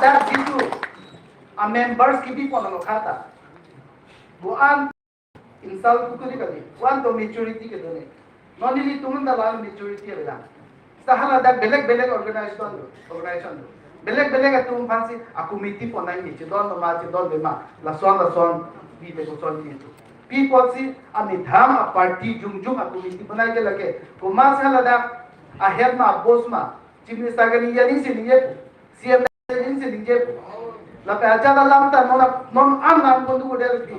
that itu a members ki bi kono khata buan insult ku kali kali buan to maturity ke done nonili tumun da lan maturity bela sahala da belek organization belek tum fansi a committee ponai ni don ma don bema la son bi te ko son ti people si a midham a party jung a committee ponai ke lage ko ma sahala da a head ma boss ma chief minister ga ni yani se liye CM la pecha da lam ta non an nam bondu ko del ki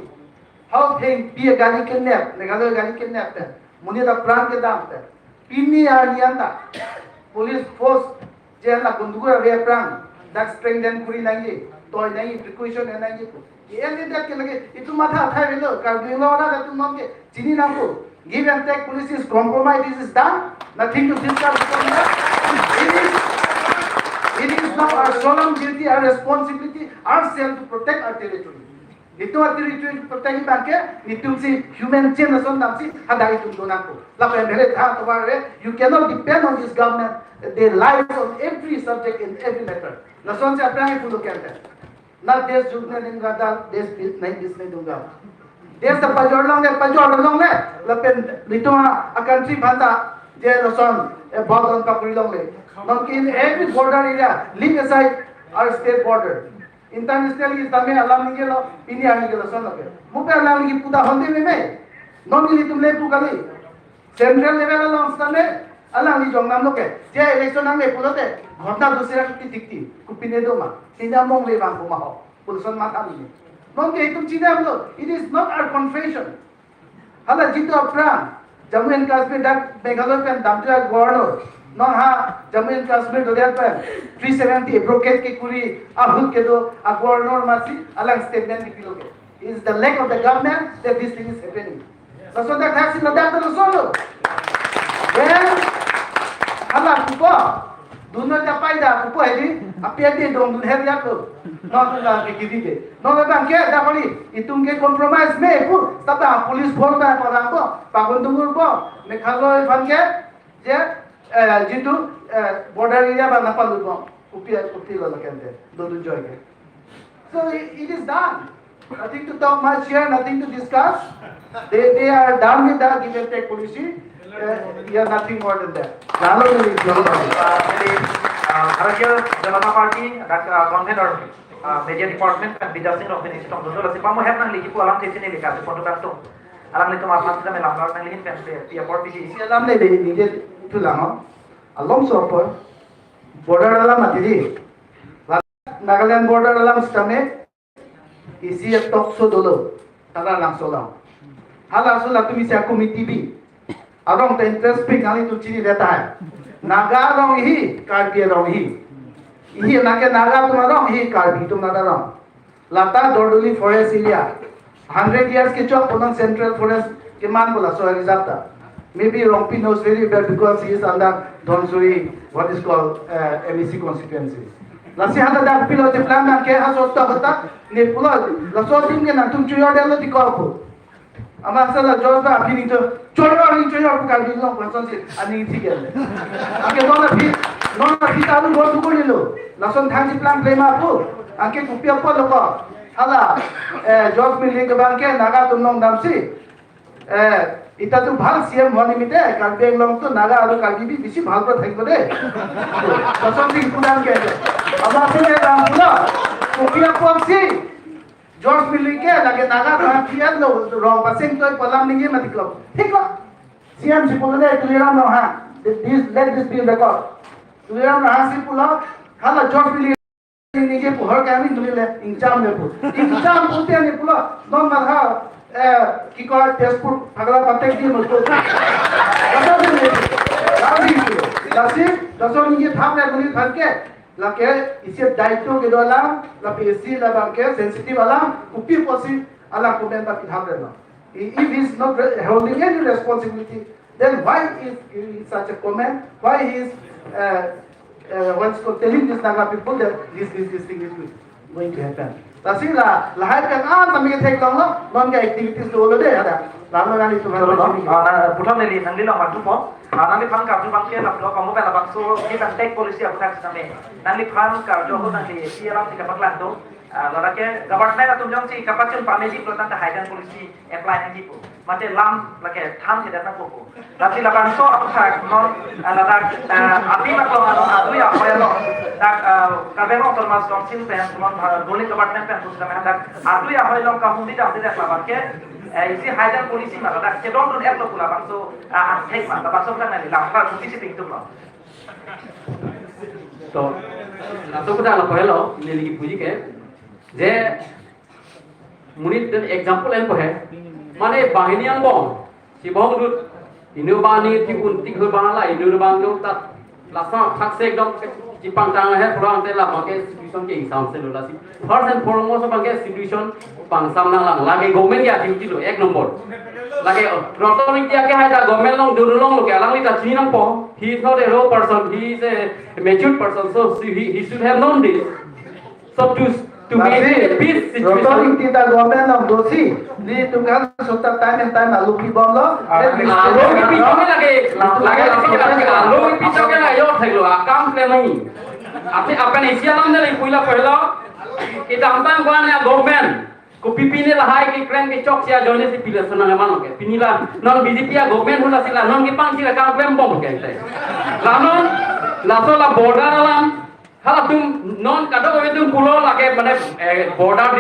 how thing be a gani kidnap ne galo gani kidnap ta muni da pran ke dam ta pinni a ni anda police force je la bondu ko re pran that strengthen kuri nangi toy nangi precaution nangi ko ye ne da ke lage itu matha tha velo ka dilo na tu nom ke chini na ko give and take police is compromise is done nothing to discuss. It is now our solemn duty, our responsibility, ourselves to protect our territory. Itu our territory to protect bangke, itu si human chain nason namsi hadai tu donako. Lapan bere tha taware, you cannot depend on this government. They lie on every subject in every matter. Nason se apna ही पुलो कहते हैं. ना देश जुड़ने नहीं करता, देश नहीं दूंगा. देश तो पजोड़ लोंगे, lapan itu a country banta je nason बहुत उनका परिलोंगे. In every border area, leave aside our state border. Internationally, तमें अलाम नहीं किया, इंडिया नहीं किया सोन लगे. मुझे अलाम नहीं किया पूरा होने में, नॉन मिली तुमने पूरा नहीं. Central level अलाम तमें अलाम नहीं जोंग नाम लोगे. जे इलेक्शन नाम में पूरा थे, घटना दूसरे की दिखती, कुपिने दो माँ, तीन मोंग ले बांग कुमा हो, पुलिसन माता नहीं. नॉन के तुम चीज़ें हम लोग, it is not our confession. हला जितो अपराध, जम्मू एंड कश्मीर डक मेघालय पे दामचुआ governor. Non ha Jammu and Kashmir do that pan 370 broket ke kuri ahut ke do a governor masi alang statement ni piloge is the lack of the government that this thing is happening. So that taxi no that no solo well hala pupo duno ja paida pupo hedi apia de dong dun her yak no la ke kidi ke no la bang ke da pali itung ke compromise me pu taba police force ba para ko pagondur ko Meghalaya fan ke je जितु border area ba napal lupa upi lo kente do joy ke so it is done nothing to talk much here nothing to discuss they are done with the give and take policy we are nothing more than that lalo ni jadi Bharatiya Janata Party dak convener media department kan Bijay Singh Rohini sistem dulu lasi pamu heb nang ligi pu alam tesi ni lika foto kanto alam ni to apna kita melam nang ligi kan pe port biji alam ne ni tu lama along soper border alam matiri Nagaland border alam stame isi tok so dolo tara lang so lang hala so la tumi se committee bi arong ta interest pe gali tu chini रहता है naga rong hi karbi rong hi naga tumaro hi karbi tumara rong lata dordoli forest area 100 years ke chok ponang central forest ke man bola so reserve maybe Rongpi knows very well because he is under Dhonsuri, what is called MEC constituency. Lasi hada dak pilo je plan na ke haso ta hota ne pulo laso tim ke na tum chuyo delo di korpo. Ama sala jorba apini to chorwa ni chuyo ka di lo person si ani thi ke. Ake no na phi ta lu go du ko ni lo. Lason thang ji plan play ma pu. Ake kupia po lo ko. Hala George Milling ke bang ke naga tum nong dam si. इता तो भाल सीएम होने मिटे कार्बी लोग तो नागा आलू कार्बी भी बिसी भाल पर थैंक दे कसम सिंह पुरान के अब आप ने राम बोला कोपिया पॉलिसी जॉर्ज मिली के लगे नागा था किया लो रॉन्ग पासिंग तो पलाम नहीं मत करो ठीक है सीएम से बोले क्लियर ना हां this let this be record clear ना हां से बोला हाला जॉर्ज मिली नहीं के पुहर का नहीं तुले इंजाम ने बोलते हैं बोला नॉन मत कि कौन टेस्टपुर अगला पत्ते की मुझको दसों ये थाम ने गुनी थाम के लगे इसे दायित्व के द्वारा लगे इसी लगा के सेंसिटिव वाला उप्पी पोसी अला कुमें तक थाम लेना if he is not holding any responsibility then why is giving such a comment why he is what's called telling this Naga people that this thing is going to happen. Tapi lah lahir kan sampai kita ikut non activities dulu deh ada. Lalu kan itu putam neli nangli lah maju po Nang liphan karju bangke laplo kamu pen abang so kita take policy aku tak sedame. Nang liphan karju ho nang li sialam tika paklan tu. Lada ke government atum jong si kapacun pamedi protan ta hidden policy apply nang jipu. Mate lam lake tham tidak nak buku. Lati lapan so aku tak non lada api maklo anu adu ya apa ya lo. Tak kabelo termas council pen semua doni government pen tu sedame hendak adu ya apa lo kamu tidak lapan ke isi hidden policy mah lada ke don don apply pula bang so take mah lapan so kan ni lapan policy pintu lo. तो तो kita lo pahelo ini lagi puji ke जे munit example yang है माने बाहिनी yang bong si bong dut inu bani ti untik hu banala inu bang dut tat lasa thak se dok jipang tang hai pulang te la make situation ke exam se lola si first and foremost bang situation pang sam nang lang lage government ya duty lo ek number lage rotoning ti ake hai da government long dulu long lo ke alang li ta chini nang po he is not a raw person he is a mature person so he should have known this so to be in a peace situation. Rotoring tita government ng dosi. Di tunggal suta time and time alupi bom lo. Alo pito ke lagi alo pito ke lagi yo thelo akam ke nahi. Apne apne Asia lam ne puila pehla kita amtan gwan ya government ko pipine lahai ke kren ke chok sia jone si pila sunang mano ke pinila non BJP ya government hula sila non ki pang sila kam klem bom ke te. Lanon laso la border alam hala tum non kado tum pulo lage mane border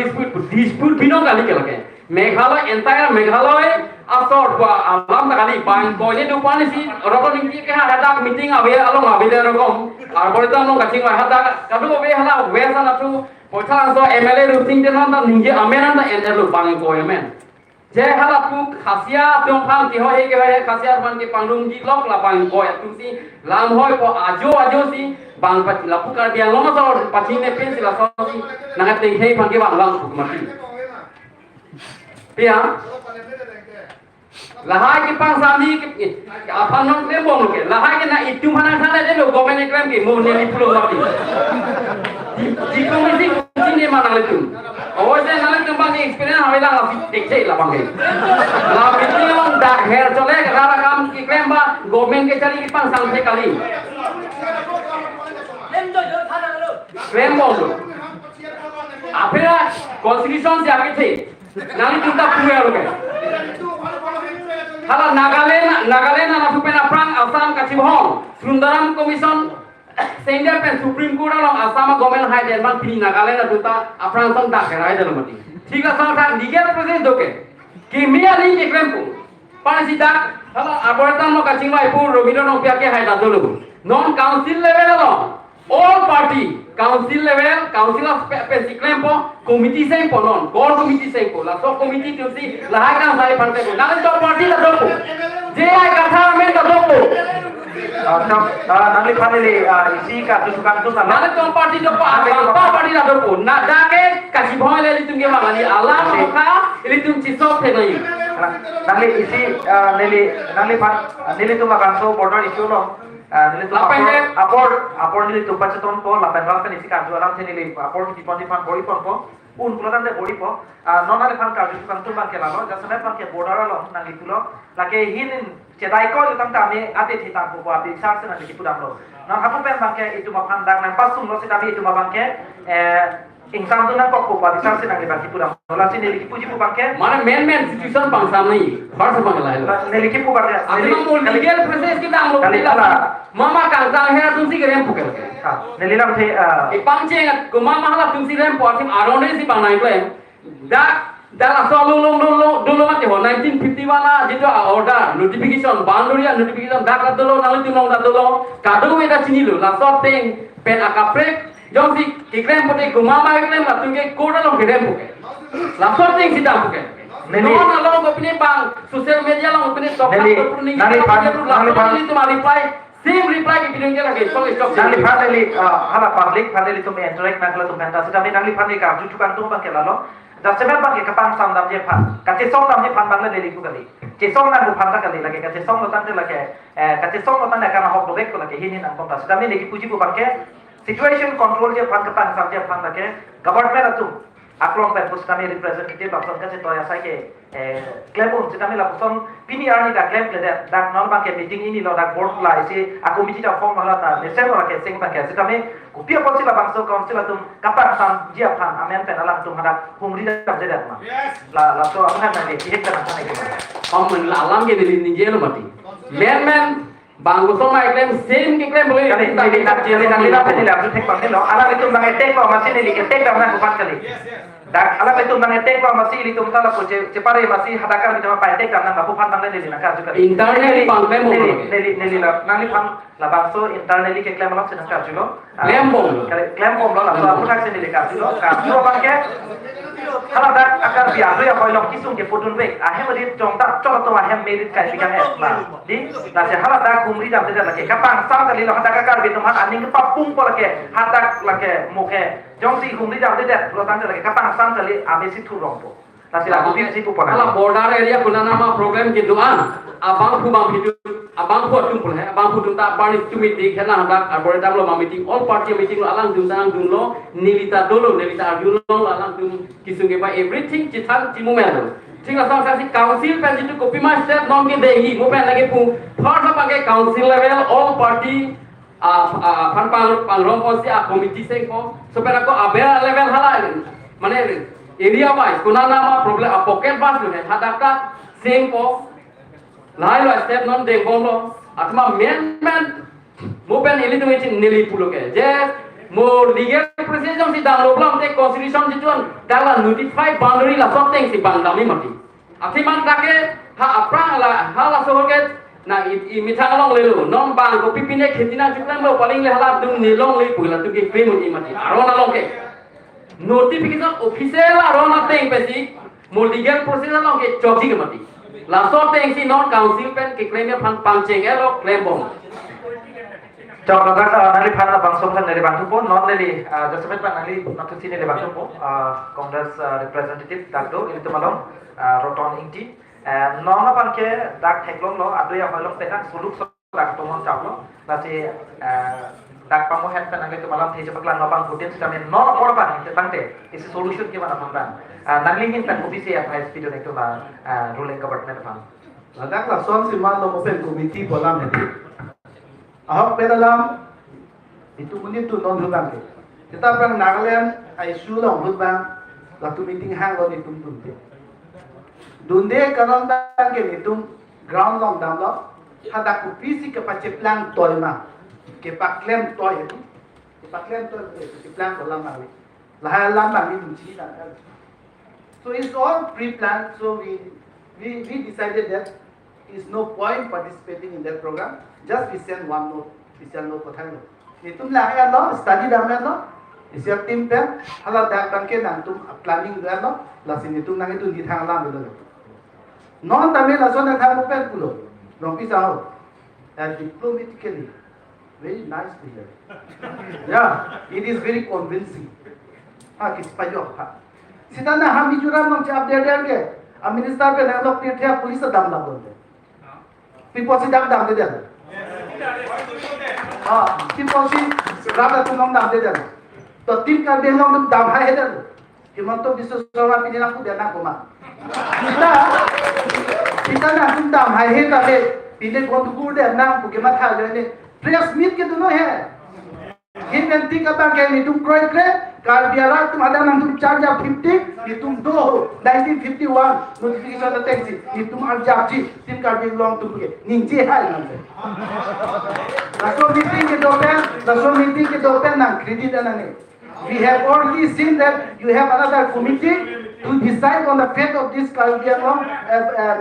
dispute bino kali ke lage Meghalaya entire Meghalaya asort wa alam kali bang boile du pani si rokoning ki ke hadak meeting ave along ave rokom arboretum no kaching wa hadak kado ave hala wesa na tu pochang so MLA ruting de nan ninje amenan da ender lu bang ko amen je hala tu khasia tong phang ti hoye ke hoye khasia ban ke pangrung ji lok la bang ko ya tu si lam hoy ko ajo si bang pat la pukar dia loma so paching ne pen si la so si na te hei bang ke bang lang ku mati pia lahai ke pang sami ke apa non le bong ke lahai ke na itu mana sana de lo government claim ke mo ne li pulo mati di komisi sini mana le tu oh je na le tu bang experience havela la dekhe la bang ke la meeting long da her chole rara kam ki claim ba government ke chali ki pang sam se kali claim bong lo apela constitution se आगे थे नाली जुटा पूरे हो गए hala Nagaland na supena prang Assam kachibhong Sundaram Commission Sender pen Supreme Court along Assam government high man pini Nagaland na juta aprang sam dak rai dalam mati ठीक है sir legal process doke kimia ni ke krempu pan sidak hala arboretum no kachingwa ipu robino no pya ke hai da dulu non council level along all party council level council of Pesikrempo committee se po non core committee se po la so committee tu si la ha sai pan te na to party la do je ai katha men da do Nangli paneli isi ka tusukan tu sana. na to party do pa party la do na da ke kasi bhoy le li tum ke mangani ala ka li tum chi so the nai Nangli isi nili tu makan so border issue lo. Nili tu apor nili tu paceton po la pengal kan isi kan alam se nili apor di pon bori pon po un pulotan de bori po nonale fan ka tusukan tu bang ke lalo jasane bang ke border lo nangli tu lo lake hinin cedai ko tam tame ate thita ko ate sar se nangli tu dam lo non apu pen bang ke itu ma phandang nang pasung lo se tami itu ma bang ke Insam tu nak kok buat bisa sih nanti bagi pulang. Kalau sih neliki puji pu bangke. mana main situation pang sam nahi first bang la Neliki pu bangke. adina mo legal process kita am lo mama kang sang hera tum si gerem pukel Nelilam the ipang cheng ko mama hala tum si gerem po atim arone si pang nai claim da la so dulu mate ho 1950 wala jitu order notification boundary notification da la dulu nalu tum da dulu kadu eta chini lo la so teng pen akaprek jom si kikrem pote gumama kikrem la tunge koda lo kikrem poke la so teng sita poke no na lo opine bang social media lo opine top nali tu reply same reply ke bidung ke lagi so stop nangli paneli hala public paneli tu me interact nangla tu penta sida me nangli paneli ka jujukan tu bangke lalo da semen bangke kapang sam dam je pan kache song dam je pan bangla neli ku kali che song na ku pan ta kali lagi kache song lo tan te lagi kache song lo tan ka na hok dobek ko lagi hini nang penta sida me legi puji ku bangke situation control je pan kapang sam je pan lagi government atu aklong pen pus kami representative lapson kan seto ya saya claim un kami lapson pini arni da claim le da non bang ke meeting ini lo da board la isi aku miti da form hala ta ne sem ora ke sing bang ke kami kupia posi la bangso council atum kapan sam dia pan amen pen alam tum hada humri da jeda ma la so apa na ke hek ta na ke Om alam ke dilin ninje lo mati. Men bangku sama klaim same ke klaim boleh. kali ini tak jadi nak lihat apa tidak tek bang lo ala itu bang tek lo masih ni tek dah nak buat kali dak ala itu bang tek lo masih itu mutala ko cepare masih hadakar kita apa tek dah nak buat bang ni nak juga Internally bang klaim mo. neli la nang pan la bangso internally ke klaim lo sedang kerja lo Klaim bom. klaim bom lo la so aku tak sini kerja lo ka bang ke kalau dak akan biar ya kalau kisung ke podun baik ahem di contoh contoh ahem merit kai bikan lah di nasi halat dak kumri dak tidak lagi kapang sang kali lo hadak akar bitum han aning papung pol ke hadak lagi muke jong si kumri dak tidak lo tanda lagi kapang sang kali amesi tu rompo nasi lagu biar si tu pon Kalau border area kuna nama program gitu abang kubang hidup abang kuat tumpul hai abang kuat tak panis tu meeting kena hendak arboretum lo meeting all party meeting lo alang dun lo nilita arjun lo alang dun kisung ke everything citan cimumen lo ठीक है sir sir council पे जितु कॉपी मा state non के देही मो पे लगे पु फर्स्ट ऑफ के काउंसिल लेवल ऑल पार्टी फन पांगरम पॉलिसी कमिटी से को सो पे को अबे लेवल हला माने एरिया वाइज कोना नामा प्रॉब्लम पॉकेट बास ले हादाका सेम को लाई लो स्टेप नॉन दे बोलो अथमा मेन मो पे नेली तो नेली पुलो के जे mo legal president si dang loblam te constitution jituan dala notify boundary la something si bandami mati ati man take ha apra la hala sohoge na I mithang long lelu non bang ko pipine khetina juklan lo paling le hala dum ni long le pula tu ke frame ni mati arona long ke notification official arona teng pesi mo legal procedure long ke choji ke mati la something si non council pen ke claim ya pan cheng lo claim bom Jawab nak nali pan bangso kan dari bangso pun non nali Joseph pan nali nak sini dari bangso pun Congress representative dakdo ini tu malam roton inti non apa ke dak teklong lo ada yang malam petak suluk so dak tomon cawlo nasi dak pamu head pan nali tu malam thei cepatlah nopang putin sudah men non apa pan itu tangte isi solution ke mana pan nali ingin tak kopi saya apa speed itu lah ruling government pan Ladak la son si man lo mo pen committee bolam hedi ahok pedalam itu muni tu non hubang ke kita pang Nagaland ai su long hubang la tu meeting hang lo ni tum te dunde karon dang ke ni tum ground long dam lo hada ku pisi ke pace plan toy ma ke pa claim toy itu ke pa claim toy ke plan ko lam ma la ha lam ma ni chi na so it's all pre-planned so we decided that is no point participating in that program. Just we send one note, we send note pathai lo. Ni tum la hai lo, study dam lo. Is your team pe hala dak bang ke nang tum planning da lo. La sin ni tum nang itu di thang lam lo. Non tamil la so na thang pe pulo. Long pi sao. And diplomatically very nice to hear. Yeah, it is very convincing. Ha kis payo ha. Sita na ham bijuram mang chap de ke. Am minister pe nang lok tirthya police dam la bolte. People si dam dam de den. People si rada tu long dam de den. To tim ka de long dam hai den. Himanto Biswa Sharma pinina ku de na ko ma. Kita na tum dam hai he ta he pine ko tu ku de na ku ke ma tha de ne. Press meet ke dono hai. Hin nanti ka ba ke ni tum kroi kre kar biara tum ada nang tum charge 50 ni tum do 1951 notification the taxi ni tum ar japji tim kar bi long tum ke ninje hai nang national meeting ke dopen nang credit ana ne we have already seen that you have another committee to decide on the fate of this Kalbiang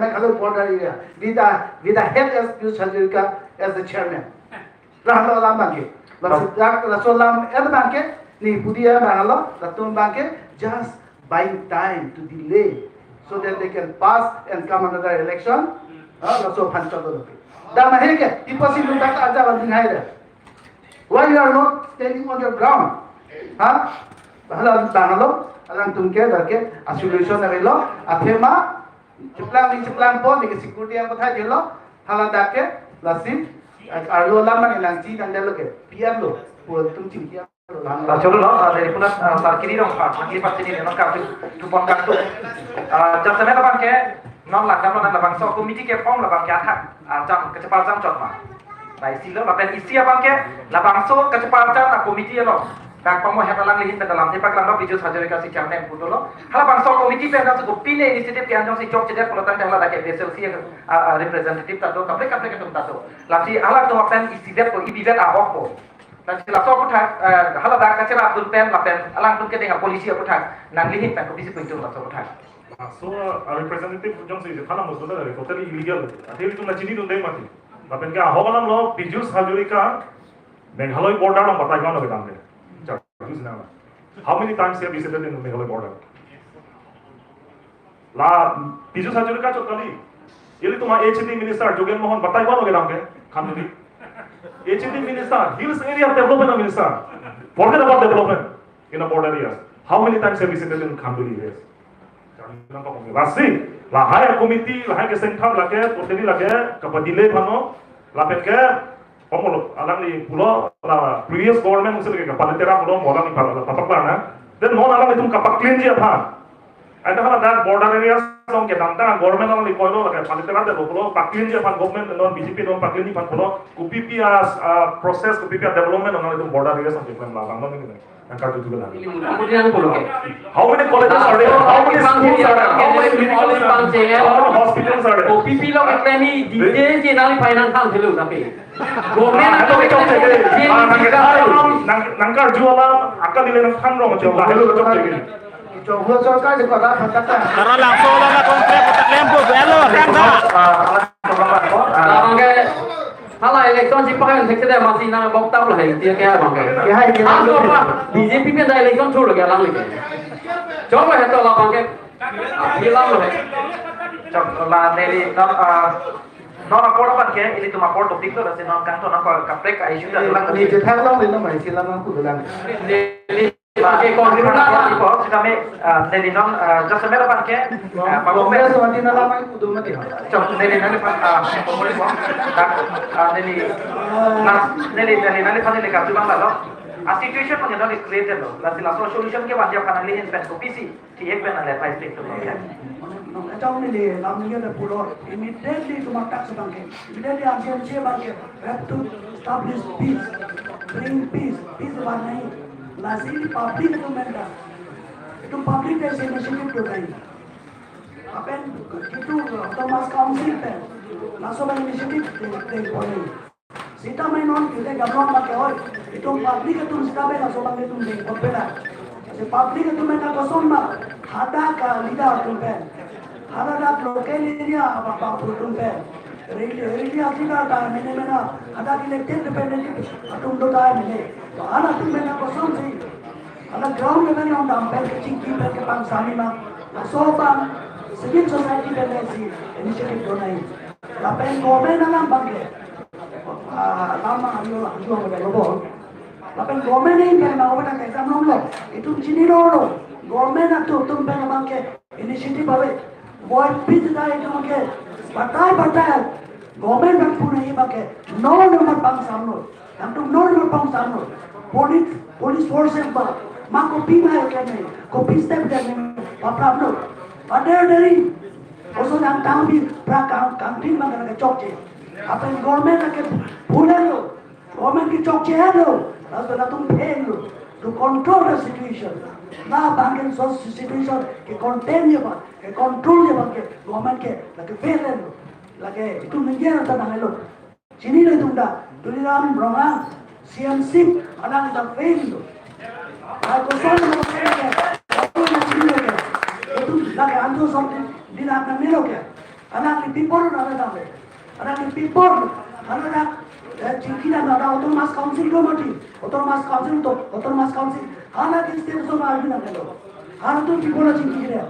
Meghalaya border area with the head as Piyush Hazarika as the chairman rahlo lambange Rasolam Edbanke, ni Pudia Mahalo, Ratun Banke, just buying time to delay so that they can pass and come another election. Raso Panchado. Damaheke, people seem to back Aja Bandinhaida. Why you are not standing on your ground? Bahalo, Alang Tunke, a solution of law, a thema, Chiplan Pond, the security of Tajilo, Haladake, Lasim. Arlo laman ilang chi dan dalo ke piar lo puro tum chim kia Coba lo dari pulas kiri dong pak, lagi pas ini non kartu tupon kartu. Jam semen lapan ke non lakam non lapan so komiti ke pom lapan ke atak jam kecepatan jam mah. Nah istilah lapan isi apa ke lapan so kecepatan komiti lo. Dak pamo hebat lang lihin dalam tempat lang biju saja dikasih chairman putu lo. Halapan so komiti pe jam cukup pine inisiatif ke anjong si chok cedek pelotan dah lah dak desel si representatif tado kaple kaple ketum tado. Lati alat tu apen istidak ko ibidat ahok ko. Dan sila so putak hala dak kacera Abdul Pen lapen alang tun ke dengan polisi putak nang lihin pen komisi pintu so putak. So representative jong si thana musula dari totally illegal. Athil tu na chini dun dei mati. Lapen ke ahok nam lo Pijus Hazarika Meghalaya border nam batai gano ke damde. How many times have you visited in the Meghalaya border? La Pijus Hazarika chotali. Ili tuma HT minister Jogen Mohan batai gano ke damde. Khamduli. HT minister, hills area development minister. Forget about development in the border areas. How many times have you visited in Khamduli areas? Lastly, la higher committee, la higher central lage, totally lage, kapadile phano, la penke, pomolo, alang ni pulo, la previous government musil ke kapaditera pulo, mola ni papak na, then non alang itum kapak clean jiya tha. And that border areas song ke danta government alang ni koilo lage, kapaditera de pulo, pak clean jiya phan government non BJP non pak clean ni phan pulo, kupipi as process, kupipi development alang itum border areas song ke plan la lang non ni. How many colleges are there? How many schools are there? How many hospitals are there? OPP lo eklemi DJ je nali finance tham thelu tapi. Government to nangkar jualan akal nilai nang tham rong jom lahelu jom jegi. Coba सरकार से करा फटता Karena langsung lah komplek kotak lembu belo rangga. Bangke hala election si pakai sekte deh masih nang bokta lah dia kayak bangke. Ya hai ke BJP पे दा election छोड़ गया लांग लेके. coba है तो ला bangke hilang loh. La neli non apor apa ke ini tu apor topik tu rasa non kantor non kaprek isu dah lang. ni je thang long le na mai si lang ku lang Neli pakai konfirmasi Nah, ipo kami neli non jasa mera pan ke Pagomera sa mati na lamang ku do mati ha Cok neli neli pan pemulih po. Neli neli pan neli kapsu bang lalu. A situation mo nila create lo. La sila solution ke wajib kan lihin pen ko PC. Ti ek pen ale price tag to ya. Trong này để làm như là phù hợp, immediately to attack the bank. Immediately action che bank have to establish peace, bring peace. Peace बात नहीं. Lastly public government का. itu public ऐसे initiative तो नहीं. अपन itu Thomas Council पे. Langsung initiative दे बोले. Sita main non kita gambar pakai or. Itu public itu sita पे langsung bangun itu deh. Kompela. Jadi public itu mereka kosong mah. Ada ka leader tu पे. Ada local area apa betul pe. Area kita dah mana ada elected representative atum do dah mana. तो ana tu mana kosong sih. Ana ground level yang dah pe kecil pe ke pang sami mah. Soban civil society pe sih initiative do nahi. Tapi government alam bangke. Lama ayo ayo lobo. Tapi government ini kan mau kita kaisa nonglo. Itu sini dulu. Government itu tum pe bangke initiative bawa. Boy pit dah itu bangke. Batai. Government bang pun ini bangke. No nomor bang samno. Yang tu no nomor bang samno. Police force bang. Mak kopi mah kan ni. Kopi step dah ni. Apa no. Ada dari. Oso yang tahu bi prakang kantin bang kan kecok je. Apa government ke pulen lo. Government ke cok je lo. Lalu tum pen lo. To control the situation. Nah bangke situation ke contain je bang. Que control je bang ke government ke lagi fail lo. Lagi itu menjadi tanah lo. Sini lo tunda. Tuliram ronga CMC anak kita fail lo. Aku sana lo fail ke. Aku nak sini lo ke. Itu lagi antu something di nak melo ke. Anak di people lo ada dah. Anak di people anak Chinki ना ना autonomous council को मटी autonomous council anak di state so मार भी ना ले लो anak tu people lo Chinki करे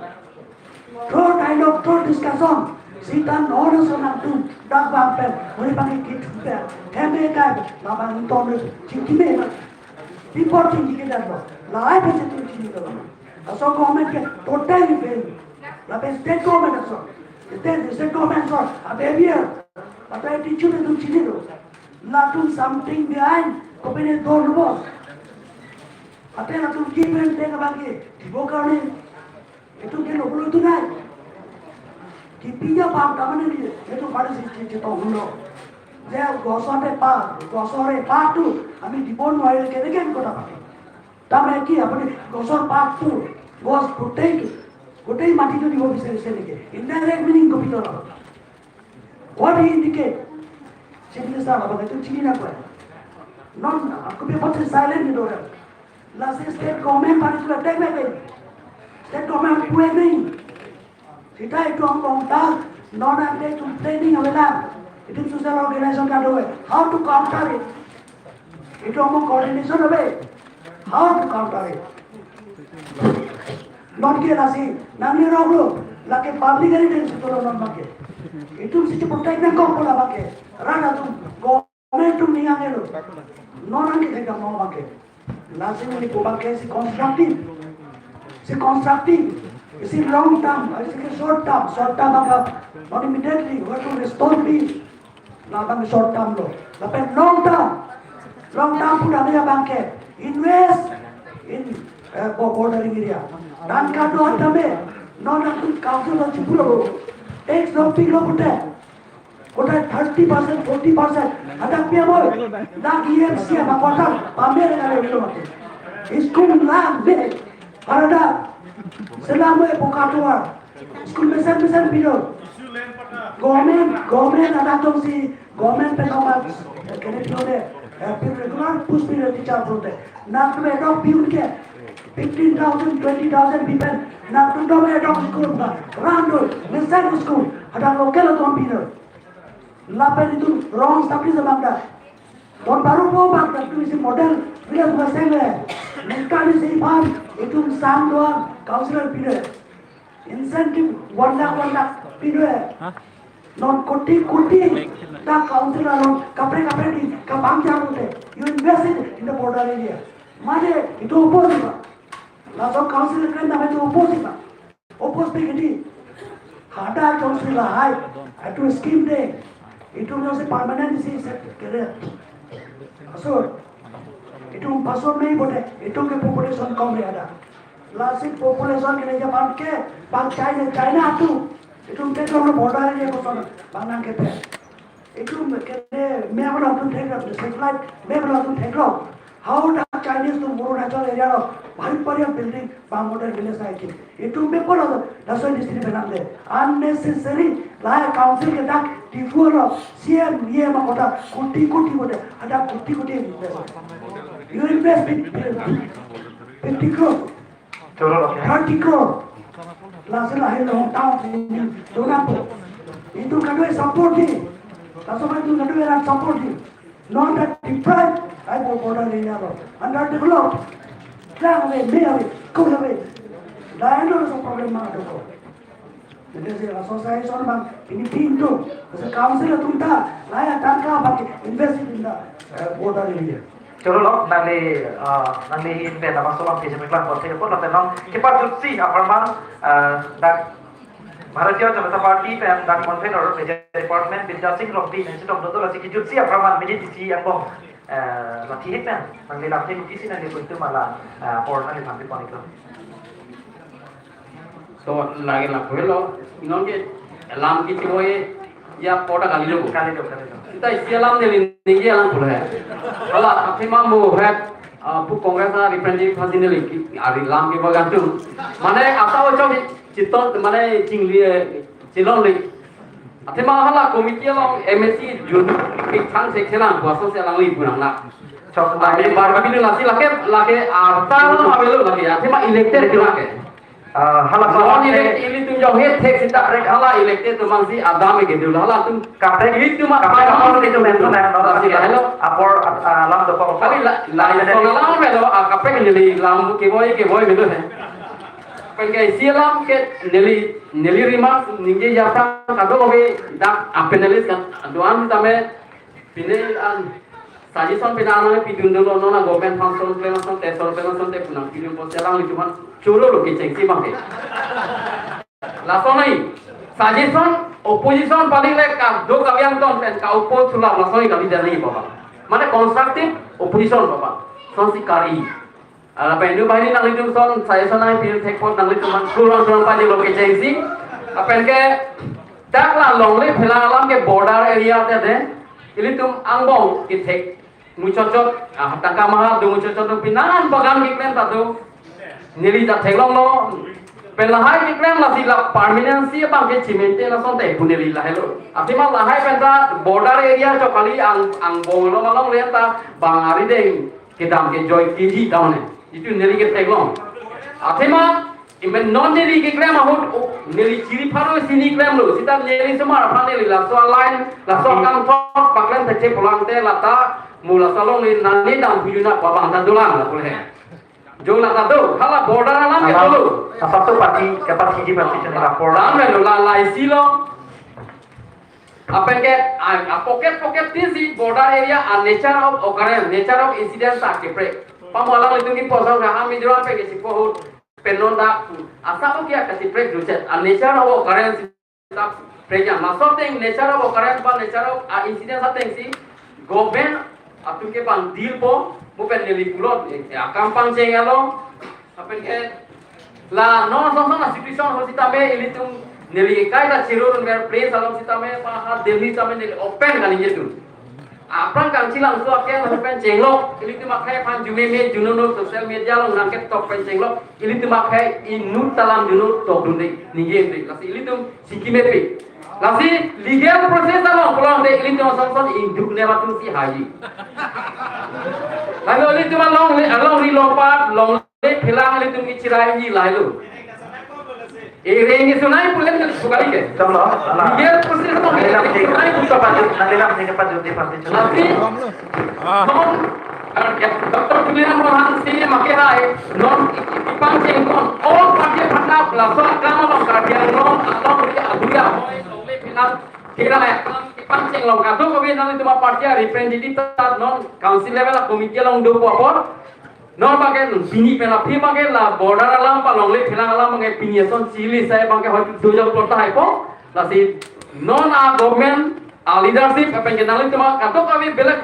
through dialogue through discussion Sitan orang senang tu dah bangpen boleh pakai kit tu hembe kai bang tu Chinki में people चिंकी के dah लाए पैसे tu चिंकी तो असो government के totally fail लापे state government असो state government असो अब here apa attitude tu Chinki तो Latung something behind, kau punya door luas. Ate na tu given tega bagi dibuka ni itu ke lo tu nai kipinya pam kamane ni itu pada si tohuno je gosore pa tu ami dibon wai ke deken kota pa tamai ki apni gosor pa tu gos gotei mati tu dibo bisare se leke indirect meaning ko pitoro what he indicate simply sa ba tu chini na ko non aku be pot silent ni dora la state government pani tu attack mai state government puai nahi kita itu orang tak non ada itu training available itu social organization का दो है how to counter it itu orang coordination है how to counter it non के राशि नामी रोगलो लाके public heritage itu non माके itu sih protect में कौन बोला माके राना तुम government तुम नहीं आने लो non आने देगा mau माके लास्ट में को माके si constructive is in long term, is in short term maka not immediately we have to restore peace. Nah, bang short term lo, tapi long term pun ada bangke invest in bordering area. Dan kado ada me, non aku council of Chipuro takes no big lo pute, kota 30%, 40%, ada pia boy, dah EMC apa kota, pamer ada bilo mati. School lang be, ada selama pokatua school mesan video government ada tu si government pengamat kene pione regular push period teacher bolte nak me dog piun ke 15,000 20,000 people nak tu dog me dog school ba rando mesan school ada local tu pion lapen itu wrong tapi sebangda don baru po bang tu si model village masenge nekali si farm itu sang doang councilor period incentive 1 lakh period non koti da councilor non kapre di kabang jamote you invest it in the border area mane itu opposite ba laso councilor kan nama itu opposite ba opposite gini hada councilor hai atu scheme de itu no se permanent si set kere so itu pasor nahi bote itu ke population kaum ada Lasik population ke leja banke bang China tu itu ke kono border area ko sono bangang ke pe itu ke me abla tu thekra satellite me abla tu thekra how the Chinese tu Arunachal area ro bhari pariya building ba modern village site itu me polo daso district benamde unnecessary la council ke dak tifuro CM ye ma kota koti bote ada koti you invest 50 crore 30 crore last lahir long town Donapo itu kadoi support ni kasama itu kadoi ran support ni not that deprived I go border area lo underdeveloped lang me ko me lain lo so problem ma do jadi se association bang ini pintu se council tunta laya tangka baki invest in the border area Choro lo nangli invest apa solam kisi miklan kote pun lo tenong kipat jutsi aparman dak Bharatiya Janata Party pen dak convener media department Vidya Singh Rohdi Institute of Dodol asik jutsi aparman media jutsi yang bong lati pen nangli lapni kisi nangli kuntu malah por nangli sampai ponik lo. So lagi nak lo, inon ke alam kisi boye ya poda kali lo. Kita Islam ni lagi alam boleh. Kalau apa mamu hat pu kongres na representative hasil ni ari alam ke bagan tu. Mana asal macam citon mana cilon ni. Apa mahu hala komiti long MSC jun pikang sekelang kuasa selang li punang nak. Tapi baru begini nasi laki arta lo ambil lagi. Apa mah elected tu lagi. Hala kawan ini tu jauh head tax kita rek hala elected tu masih ada me gitu hala tu kapre itu mah kapre itu mention hello apor lam tu kau kali lain soalan melo kapre nili lam ke boy gitu है Pengkai silam ke nili remarks ninge jasa kado hobe dak apenalis kan doan tame pine Suggestion pinana pidun dulu nona government function planation te punang pidun postelang li cuma chulo lo ke cengsi bangke. Langsung nahi suggestion opposition paling lek ka do kawian ton pen ka oppose sulah langsung kali dah nahi bapa. Mana constructive opposition bapa. Sonsi kari apa itu bahini nang itu son saya sonai pil tekpot nang itu man kurang pagi lo ke jaisi apa ke dak la long le phelang alam ke border area te de ili tum angbong ki tek muchocot tangka mahal du muchocot tu pinan bagan ki klen ta tu nili ta thelong lo pelahai ki klen la si la permanency bang ke cimente na son te puneli la hello atima lahai penta border area cho kali angbong lo malong le ta bang ari de kedam ke joy kiji down itu neli ke teglong athema imen non neli ke klem ahut neli ciri paro sini klem lo sita neli semua apa neli la so line la so kam thok paklen te pulang te lata mula salong ni nani dam pujuna babang tandulang la boleh jo la ta do hala border alam ke dulu satu parti ke parti ji parti chene la por lam lo la isilo apa ke pocket tisi border area a nature of occurrence nature of incident ta ke pre pamolang itu ni posong ka ami jual pe ke sipo penon da asa ko kia ka si pre ducet a nature of occurrence ta pre ya masok teng nature of occurrence ba nature of incident sa teng si government atu ke bang deal po mo pen nili kulot akampang cengalo apa ke la no so na situation ho sitame ilitum nili kai da chirun mer place along sitame pa ha delhi tame nili open kan yetu apang kang silang so ke la pen cenglo ilitum makai pan jume me junono social media long nangket top pen cenglo ilitum makai inut talam juno top dunde ninge de kasi ilitum sikime pe kasi legal process along pulang de ilitum son induk ne watu si haji lalu ilitum along ri lopat long le philang ilitum ki chirai ni lailu ini sunai pulen sekali ke Contoh, legal process along sunai kita pajut, nanti lah tinggal pajut di parti chene. tapi dokter pilihan orang sini makai hai non ipang cengkon all parti patna langsung agama long karbian non atau dia aduya oleh final kira ya ipang ceng long kado ko binang itu parti representative non council level committee long do apa non pakai bini pena pi pakai la border alam pa long le philang alam pakai pinyeson chili saya pakai hotu dojo porta hai po lasi non a government leadership apa yang kenal itu mah atau kami belak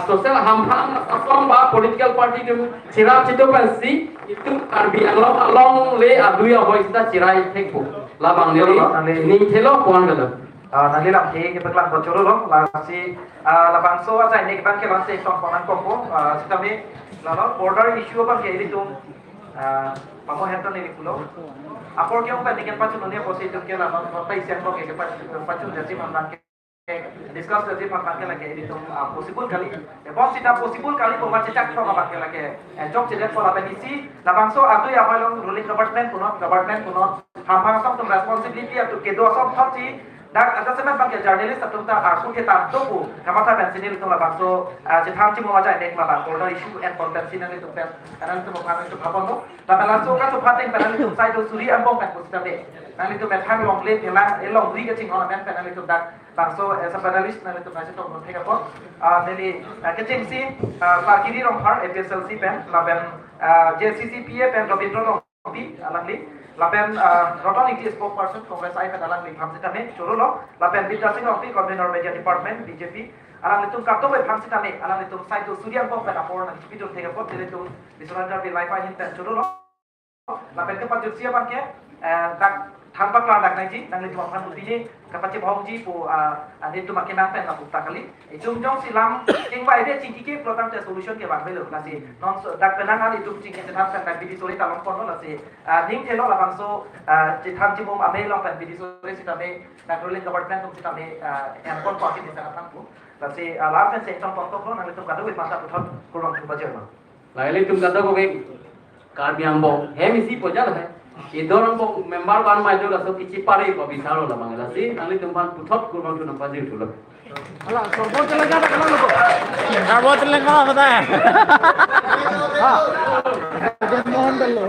social ham asam ba political party itu cirap itu pasti itu karbi along le aduya boy kita cirai tekpo labang ni thelo puan galo Nanti lah kita pelan bocor loh, lasi labang so aja ini kita kelas sektor konan kompo, kami lalu border issue apa kayak itu, pamoh hentan ini pulau. Apor kau kan dengan pacun dunia posisi itu kira labang apa isian kau kayak pacun jadi mana discuss jadi mana lagi itu possible kali. Bos kita possible kali pemain cecak kau apa lagi. Jok jadi pola penisi labang so atau ya kalau ruling government kuno hampang sok tu responsibility atau kedua sok thati dak ada semen bang journalist atau ta aku kita topu kamata pensinil itu labang so jetham ci mo aja nek labang border issue and contention itu pen karena itu bukan itu apa tuh tapi langsung kan tuh pating pen itu side to suri ambong pen positif deh nanti itu pen long late long ri kecing on pen itu dak bangso sebenarnya nanti itu masih tuh mereka apa jadi kecing si fakiri rong har FSLC pen laben JCCPA pen Robindro rong pi alangli lapen roton iki spokesperson Kongres ai kadalang li phamsitane chorolo lapen Bidasing of the Convener Media Department BJP alang litung kapto be phamsitane alang litung site to Suryan Pong pen apor na hospital thega pot litung bisurandar bi life ahin pen chorolo lapen ke pajut sia bang ke tak tanpa kelar dak naji nang litung phan budi kapace bhongji po ane tu makin nang pen na putta kali jong silam king ba ide cingki ke program te solution ke bang belo lasi non dak penangan itu cingki te tan pen bidi sori talong kono lasi ning thelo labang so jitham ji bom ame long pen bidi sori sitame na ruling government tum sitame en kon party ni sangat tampu lasi la pen se tong tong ko nang litung kadu wit masa puthot kurang tu bajer na laili tum kado ko ke karbi ambong hemisi pojal hai idorang bong member ban mai jola so kici pare ko bisalo la mangala si nali tumpan puthot kurang tu nampa jiu thulak Alah, sorbot telega tak kenal lo. Sorbot telega apa dah? Ha. Mohon dulu.